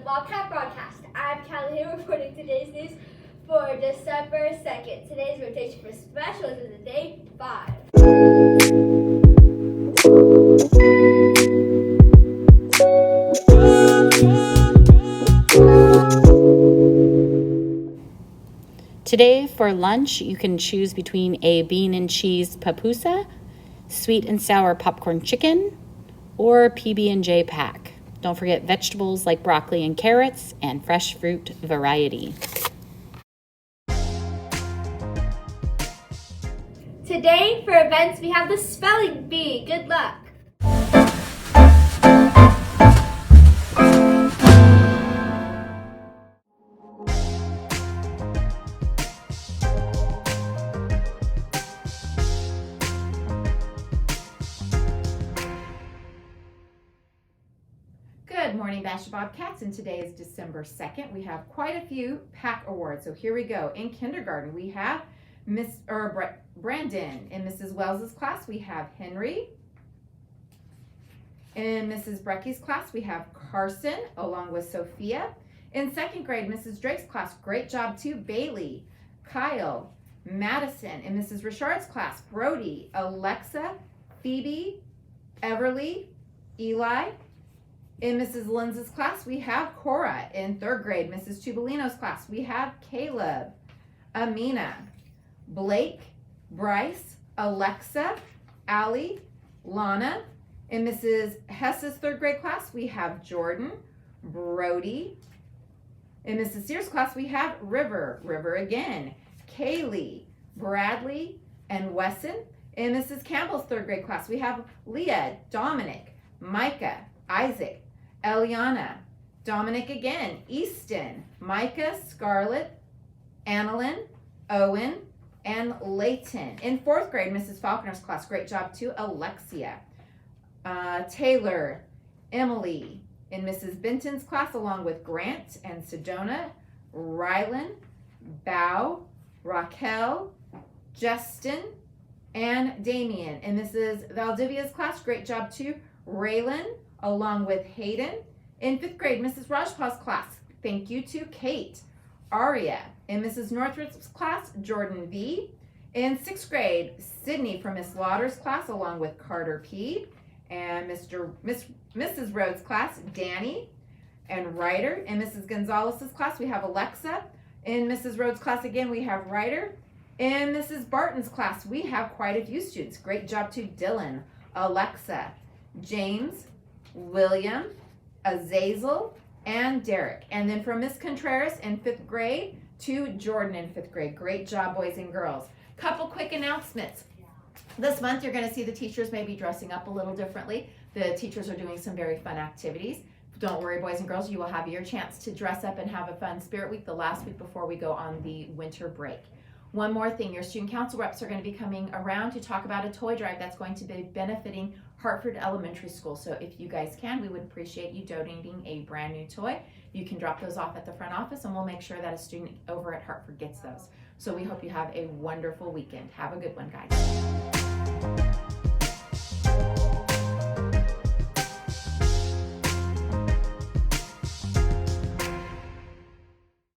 Bobcat Broadcast. I'm Callie here reporting today's news for December 2nd. Today's rotation for specials is the day 5. Today for lunch, you can choose between a bean and cheese pupusa, sweet and sour popcorn chicken, or PB&J pack. Don't forget vegetables like broccoli and carrots and fresh fruit variety. Today for events, we have the spelling bee. Good luck. Good morning, Basha Bobcats, and today is December 2nd. We have quite a few PAC awards, so here we go. In kindergarten, we have Brandon. In Mrs. Wells's class, we have Henry. In Mrs. Brecky's class, we have Carson, along with Sophia. In second grade, Mrs. Drake's class, great job too, Bailey, Kyle, Madison. In Mrs. Richard's class, Brody, Alexa, Phoebe, Everly, Eli. In Mrs. Linz's class, we have Cora. In third grade, Mrs. Tubolino's class, we have Caleb, Amina, Blake, Bryce, Alexa, Allie, Lana. In Mrs. Hess's third grade class, we have Jordan, Brody. In Mrs. Sears' class, we have River again, Kaylee, Bradley, and Wesson. In Mrs. Campbell's third grade class, we have Leah, Dominic, Micah, Isaac, Eliana, Dominic again, Easton, Micah, Scarlett, Annalyn, Owen, and Layton. In fourth grade, Mrs. Falconer's class, great job too, Alexia, Taylor, Emily. In Mrs. Benton's class, along with Grant and Sedona, Rylan, Bow, Raquel, Justin, and Damien. In Mrs. Valdivia's class, great job too, Raylan, along with Hayden. In fifth grade, Mrs. Rajpal's class, thank you to Kate, Aria. In Mrs. Northrop's class, Jordan V. In sixth grade, Sydney from Miss Lauder's class, along with Carter P. And Mrs. Rhodes' class, Danny and Ryder. In Mrs. Gonzalez's class, we have Alexa. In Mrs. Rhodes' class again, we have Ryder. In Mrs. Barton's class, we have quite a few students. Great job to Dylan, Alexa, James, William, Azazel, and Derek. And then from Miss Contreras in fifth grade to Jordan in fifth grade. Great job, boys and girls. Couple quick announcements. This month, you're going to see the teachers maybe dressing up a little differently. The teachers are doing some very fun activities. Don't worry, boys and girls, you will have your chance to dress up and have a fun Spirit Week the last week before we go on the winter break. One more thing, your student council reps are going to be coming around to talk about a toy drive that's going to be benefiting Hartford Elementary School. So if you guys can, we would appreciate you donating a brand new toy. You can drop those off at the front office and we'll make sure that a student over at Hartford gets those. So we hope you have a wonderful weekend. Have a good one, guys.